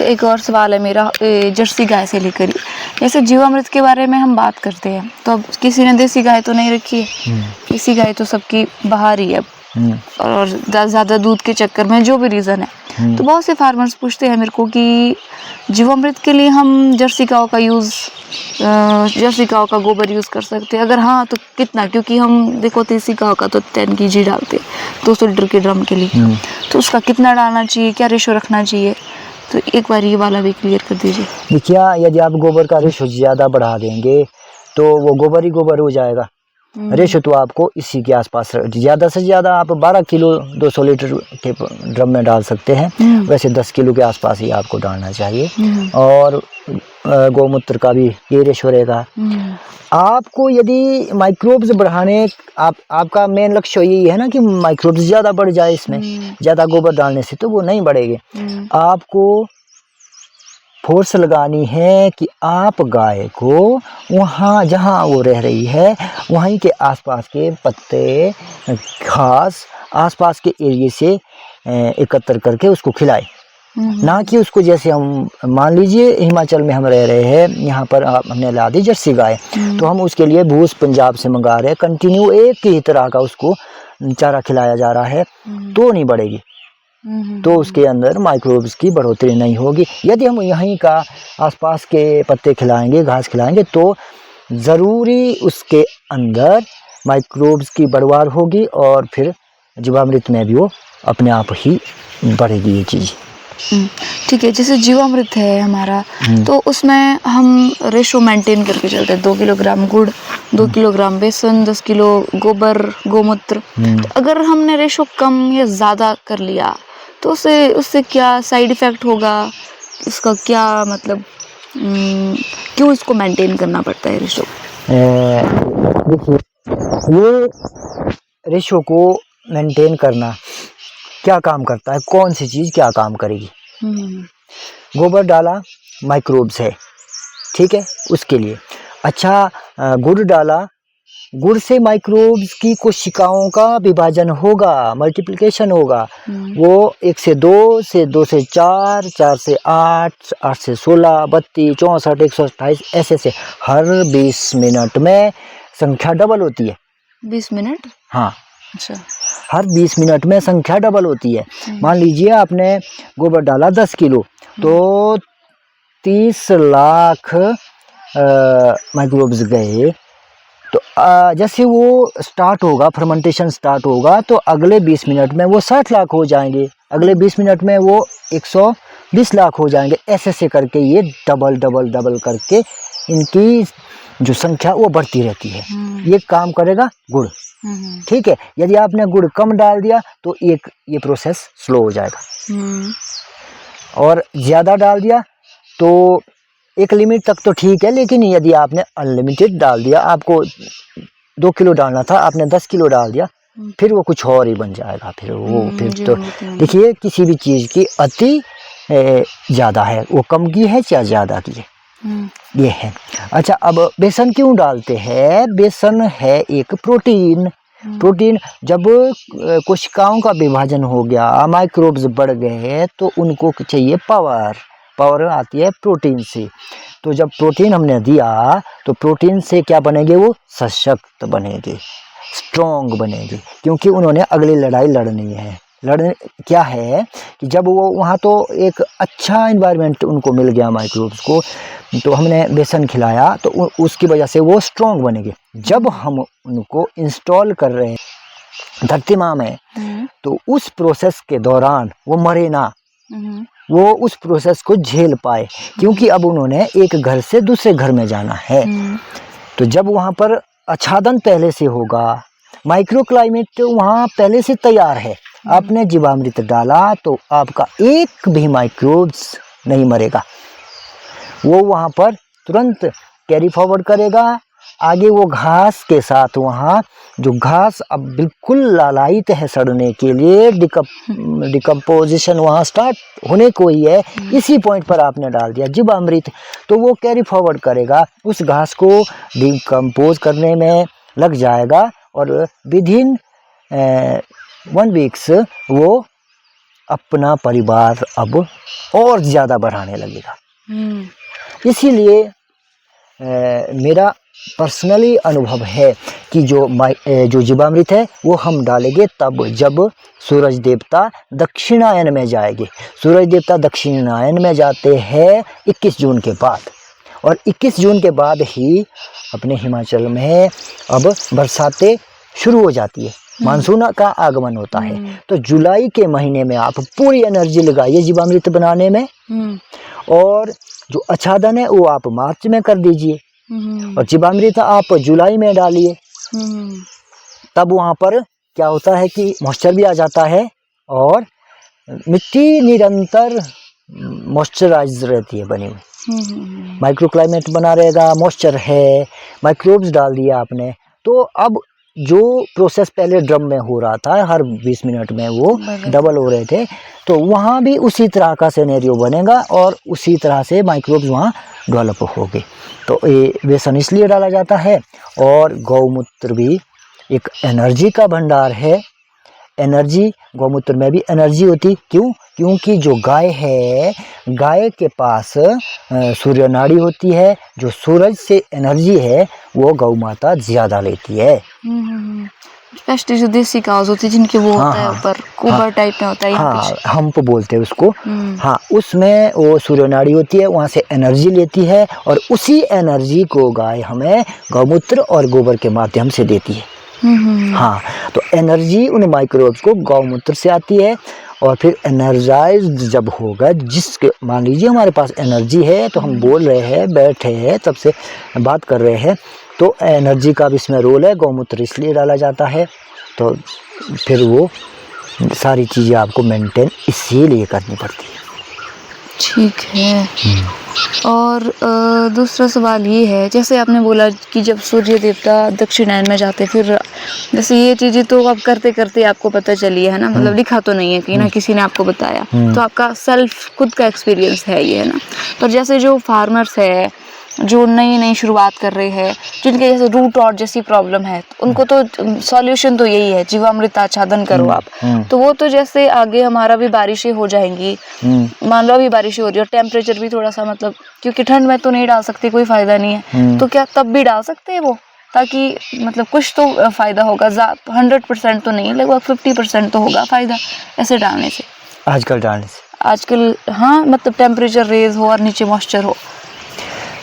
तो एक और सवाल है मेरा जर्सी गाय से लेकर ही, जैसे जीवामृत के बारे में हम बात करते हैं तो अब किसी ने देसी गाय तो नहीं रखी है, देसी गाय तो सबकी बाहर ही है और ज़्यादा दूध के चक्कर में जो भी रीज़न है, तो बहुत से फार्मर्स पूछते हैं मेरे को कि जीवामृत के लिए हम जर्सी काऊ का यूज़, जर्सी काऊ का गोबर यूज़ कर सकते हैं, अगर हाँ तो कितना, क्योंकि हम देखो देसी काऊ का तो 10 kg डालते हैं 200 लीटर के ड्रम के लिए, तो उसका कितना डालना चाहिए, क्या रेशो रखना चाहिए, तो एक बार ये वाला भी क्लियर कर दीजिए। देखिए, यदि आप गोबर का रेशो ज़्यादा बढ़ा देंगे तो वो गोबर ही गोबर हो जाएगा। रेशो तो आपको इसी के आसपास, ज़्यादा से ज़्यादा आप 12 किलो 200 लीटर के ड्रम में डाल सकते हैं, वैसे 10 किलो के आसपास ही आपको डालना चाहिए। और गौमूत्र का भी ये रेशो रहेगा। आपको यदि माइक्रोब्स बढ़ाने, आपका मेन लक्ष्य यही है ना कि माइक्रोब्स ज़्यादा बढ़ जाए, इसमें ज़्यादा गोबर डालने से तो वो नहीं बढ़ेंगे। आपको फोर्स लगानी है कि आप गाय को वहाँ जहाँ वो रह रही है वहीं के आसपास के पत्ते, घास आसपास के एरिए से एकत्र करके उसको खिलाए, ना कि उसको, जैसे हम मान लीजिए हिमाचल में हम रह रहे हैं, यहाँ पर हमने ला दी जर्सी गाय, तो हम उसके लिए भूस पंजाब से मंगा रहे हैं, कंटिन्यू एक ही तरह का उसको चारा खिलाया जा रहा है, तो नहीं बढ़ेगी, तो उसके अंदर माइक्रोब्स की बढ़ोतरी नहीं होगी। यदि हम यहीं का आसपास के पत्ते खिलाएंगे, घास खिलाएंगे, तो ज़रूरी उसके अंदर माइक्रोब्स की बढ़वार होगी और फिर जीवामृत में भी वो अपने आप ही बढ़ेगी ये चीज़। ठीक है, जैसे जीवामृत है हमारा, तो उसमें हम रेशो मेंटेन करके चलते हैं, 2 किलोग्राम गुड़, 2 किलोग्राम बेसन, 10 किलो गोबर गोमूत्र, तो अगर हमने रेशो कम या ज़्यादा कर लिया तो उससे क्या साइड इफ़ेक्ट होगा, उसका क्या मतलब, क्यों इसको मेंटेन करना पड़ता है रेशो? देखिए, ये रेशो को मेंटेन करना क्या काम करता है, कौन सी चीज़ क्या काम करेगी। गोबर डाला, माइक्रोब्स है, ठीक है, उसके लिए। अच्छा, गुड़ डाला, गुड़ से माइक्रोब्स की कोशिकाओं का विभाजन होगा, मल्टीप्लिकेशन होगा, वो 1 से 2 से 2 से 4, 4 से 8, 8 से 16, 32, 64, 128, ऐसे हर 20 मिनट में संख्या डबल होती है। 20 मिनट? हाँ, अच्छा, हर 20 मिनट में संख्या डबल होती है। मान लीजिए आपने गोबर डाला 10 किलो, तो 30 लाख माइक्रोब्स गए, तो जैसे वो स्टार्ट होगा, फर्मेंटेशन स्टार्ट होगा, तो अगले 20 मिनट में वो 60 लाख हो जाएंगे, अगले 20 मिनट में वो 120 लाख हो जाएंगे, ऐसे करके ये डबल डबल डबल करके इनकी जो संख्या वो बढ़ती रहती है। ये काम करेगा गुड़, ठीक है। यदि आपने गुड़ कम डाल दिया तो ये प्रोसेस स्लो हो जाएगा, और ज़्यादा डाल दिया तो एक लिमिट तक तो ठीक है, लेकिन यदि आपने अनलिमिटेड डाल दिया, आपको 2 किलो डालना था, आपने 10 किलो डाल दिया, फिर वो कुछ और ही बन जाएगा। फिर तो देखिए, किसी भी चीज़ की अति ज़्यादा है, वो कम की है या ज़्यादा की है, ये है। अच्छा, अब बेसन क्यों डालते हैं? बेसन है एक प्रोटीन। जब कोशिकाओं का विभाजन हो गया, माइक्रोब्स बढ़ गए, तो उनको चाहिए पावर आती है प्रोटीन से। तो जब प्रोटीन हमने दिया तो प्रोटीन से क्या बनेंगे? वो सशक्त बनेंगे, स्ट्रॉन्ग बनेंगे, क्योंकि उन्होंने अगली लड़ाई लड़नी है। क्या है कि जब वो वहाँ, तो एक अच्छा इन्वायरमेंट उनको मिल गया माइक्रोब्स को, तो हमने बेसन खिलाया, तो उसकी वजह से वो स्ट्रॉन्ग बनेंगे। जब हम उनको इंस्टॉल कर रहे हैं धरती माँ में, तो उस प्रोसेस के दौरान वो मरे ना, वो उस प्रोसेस को झेल पाए, क्योंकि अब उन्होंने एक घर से दूसरे घर में जाना है। तो जब वहाँ पर आच्छादन पहले से होगा, माइक्रो क्लाइमेट वहाँ पहले से तैयार है, आपने जीवामृत डाला तो आपका एक भी माइक्रोब्स नहीं मरेगा, वो वहाँ पर तुरंत कैरी फॉरवर्ड करेगा आगे। वो घास के साथ, वहाँ जो घास अब बिल्कुल लालायित है सड़ने के लिए, डिकम्पोजिशन वहाँ स्टार्ट होने को ही है, इसी पॉइंट पर आपने डाल दिया जीवामृत, तो वो कैरी फॉरवर्ड करेगा, उस घास को डिकम्पोज करने में लग जाएगा, और विदिन 1 वीक्स वो अपना परिवार अब और ज़्यादा बढ़ाने लगेगा। इसीलिए मेरा पर्सनली अनुभव है कि जो जीवामृत है वो हम डालेंगे तब जब सूरज देवता दक्षिणायन में जाएंगे। सूरज देवता दक्षिणायन में जाते हैं 21 जून के बाद, और 21 जून के बाद ही अपने हिमाचल में अब बरसातें शुरू हो जाती है, मानसून का आगमन होता है। तो जुलाई के महीने में आप पूरी एनर्जी लगाइए जीवामृत बनाने में, और जो आच्छादन है वो आप मार्च में कर दीजिए, और जीवामृत आप जुलाई में डालिए। तब वहाँ पर क्या होता है कि मॉइस्चर भी आ जाता है और मिट्टी निरंतर मॉइस्चराइज रहती है बनी हुई, माइक्रो क्लाइमेट बना रहेगा, मॉइस्चर है, माइक्रोब्स डाल दिया आपने। तो अब जो प्रोसेस पहले ड्रम में हो रहा था हर 20 मिनट में वो डबल हो रहे थे, तो वहाँ भी उसी तरह का सिनेरियो बनेगा और उसी तरह से माइक्रोब्स वहाँ डेवलप होंगे। तो ये बेसन इसलिए डाला जाता है। और गौमूत्र भी एक एनर्जी का भंडार है। एनर्जी, गौमूत्र में भी एनर्जी होती, क्यों? क्योंकि जो गाय है, गाय के पास सूर्य नाड़ी होती है, जो सूरज से एनर्जी है वो गौ माता ज़्यादा लेती है। स्पेशली जो देसी काउज होती है जिनके वो होता है ऊपर कुबर टाइप में होता है, हाँ हम तो बोलते हैं उसको, हाँ उसमें वो सूर्य नाड़ी होती है, वहाँ से एनर्जी लेती है और उसी एनर्जी को गाय हमें गौमूत्र और गोबर के माध्यम से देती है। हाँ, तो एनर्जी उन माइक्रोब्स को गौमूत्र से आती है और फिर एनर्जाइज्ड जब होगा, जिसके मान लीजिए हमारे पास एनर्जी है तो हम बोल रहे हैं, बैठे हैं, तब से बात कर रहे हैं, तो एनर्जी का भी इसमें रोल है। गौमूत्र इसलिए डाला जाता है, तो फिर वो सारी चीज़ें आपको मेंटेन इसीलिए करनी पड़ती है। ठीक है। और दूसरा सवाल ये है, जैसे आपने बोला कि जब सूर्य देवता दक्षिणायन में जाते, फिर जैसे ये चीज़ें तो अब करते करते आपको पता चली है ना, मतलब लिखा तो नहीं है कि ना किसी ने आपको बताया, तो आपका सेल्फ खुद का एक्सपीरियंस है ये, है ना। पर जैसे जो फार्मर्स है जो नई नई शुरुआत कर रहे हैं, जिनके जैसे रूट रॉट जैसी प्रॉब्लम है, तो उनको तो सॉल्यूशन तो यही है, जीवामृत आच्छादन करो आप। तो वो तो जैसे आगे हमारा भी बारिशें हो जाएंगी, मान लो अभी बारिशें हो रही है और टेम्परेचर भी थोड़ा सा, मतलब क्योंकि ठंड में तो नहीं डाल सकते, कोई फायदा नहीं है, तो क्या तब भी डाल सकते हैं वो, ताकि मतलब कुछ तो फायदा होगा, 100% तो नहीं, लगभग 50% तो होगा फायदा ऐसे डालने से, आजकल डालने से। आजकल हाँ, मतलब टेम्परेचर रेज हो और नीचे मॉइस्चर हो।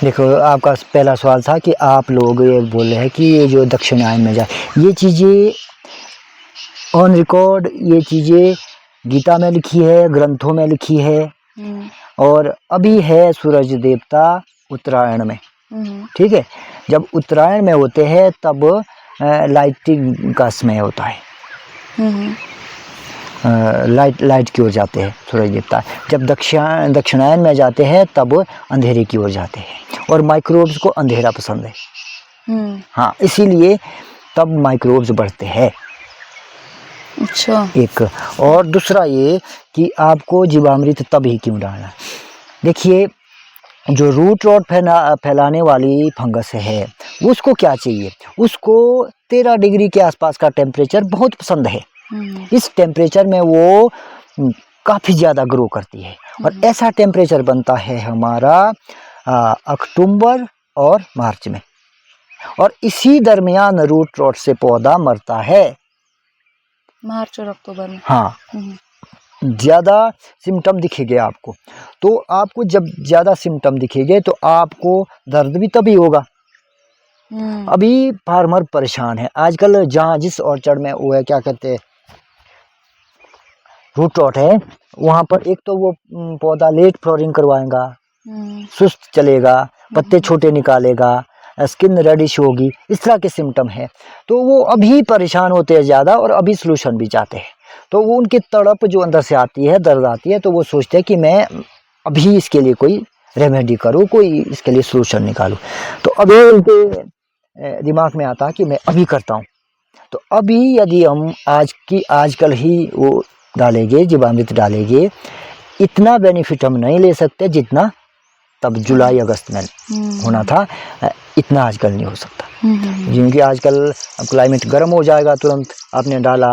देखो, आपका पहला सवाल था कि आप लोग ये बोल रहे हैं कि ये जो दक्षिणायन में जाए, ये चीज़ें ऑन रिकॉर्ड, ये चीज़ें गीता में लिखी है, ग्रंथों में लिखी है, और अभी है सूरज देवता उत्तरायण में, ठीक है। जब उत्तरायण में होते हैं तब लाइटिंग का समय होता है, लाइट की ओर जाते हैं सूरज देवता। जब दक्षिणायन में जाते हैं तब अंधेरे की ओर जाते हैं, और माइक्रोब्स को अंधेरा पसंद है। हाँ, इसीलिए तब माइक्रोब्स बढ़ते हैं। अच्छा। एक और दूसरा ये कि आपको जीवामृत तब ही क्यों डालना। देखिए, जो रूट रॉट फैलाने वाली फंगस है, उसको क्या चाहिए, उसको 13 डिग्री के आसपास का टेम्परेचर बहुत पसंद है। इस टेम्परेचर में वो काफ़ी ज़्यादा ग्रो करती है, और ऐसा टेम्परेचर बनता है हमारा अक्टूबर और मार्च में, और इसी दरमियान रूट रॉट से पौधा मरता है, मार्च और अक्टूबर में। हाँ, ज़्यादा सिम्टम दिखेंगे आपको, तो आपको जब ज़्यादा सिम्टम दिखेंगे तो आपको दर्द भी तभी होगा। अभी फार्मर परेशान है आजकल, जहाँ जिस ऑर्चर्ड में वो है, क्या कहते हैं, रूट रॉट है, वहाँ पर एक तो वो पौधा लेट फ्लोरिंग करवाएगा, सुस्त चलेगा, पत्ते छोटे निकालेगा, स्किन रेडिश होगी, इस तरह के सिम्टम है। तो वो अभी परेशान होते हैं ज़्यादा, और अभी सलूशन भी चाहते हैं। तो वो उनकी तड़प जो अंदर से आती है, दर्द आती है, तो वो सोचते हैं कि मैं अभी इसके लिए कोई रेमेडी करूँ, कोई इसके लिए सलूशन निकालूँ। तो अभी उनके दिमाग में आता है कि मैं अभी करता हूँ। तो अभी यदि हम आजकल ही वो डालेंगे, जीवामृत डालेंगे, इतना बेनिफिट हम नहीं ले सकते जितना तब जुलाई अगस्त में होना था, इतना आजकल नहीं हो सकता। क्योंकि आजकल क्लाइमेट गर्म हो जाएगा, तुरंत आपने डाला,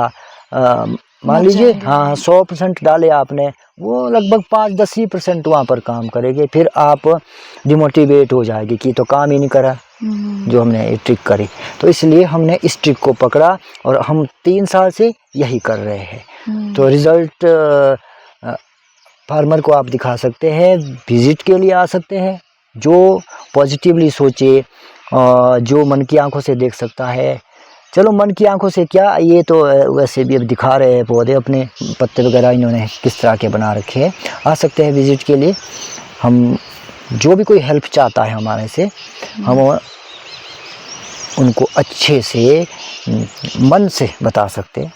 मान मर लीजिए जाएंगे। हाँ 100% डाले आपने, वो लगभग 5-10% वहाँ पर काम करेंगे, फिर आप डिमोटिवेट हो जाएगी कि तो काम ही नहीं करा जो हमने ये ट्रिक करी। तो इसलिए हमने इस ट्रिक को पकड़ा और हम 3 साल से यही कर रहे हैं। तो रिज़ल्ट फार्मर को आप दिखा सकते हैं, विजिट के लिए आ सकते हैं, जो पॉजिटिवली सोचे, जो मन की आंखों से देख सकता है। चलो मन की आंखों से क्या, ये तो वैसे भी अब दिखा रहे हैं पौधे अपने पत्ते वगैरह इन्होंने किस तरह के बना रखे हैं, आ सकते हैं विजिट के लिए। हम जो भी कोई हेल्प चाहता है हमारे से, हम उनको अच्छे से मन से बता सकते हैं।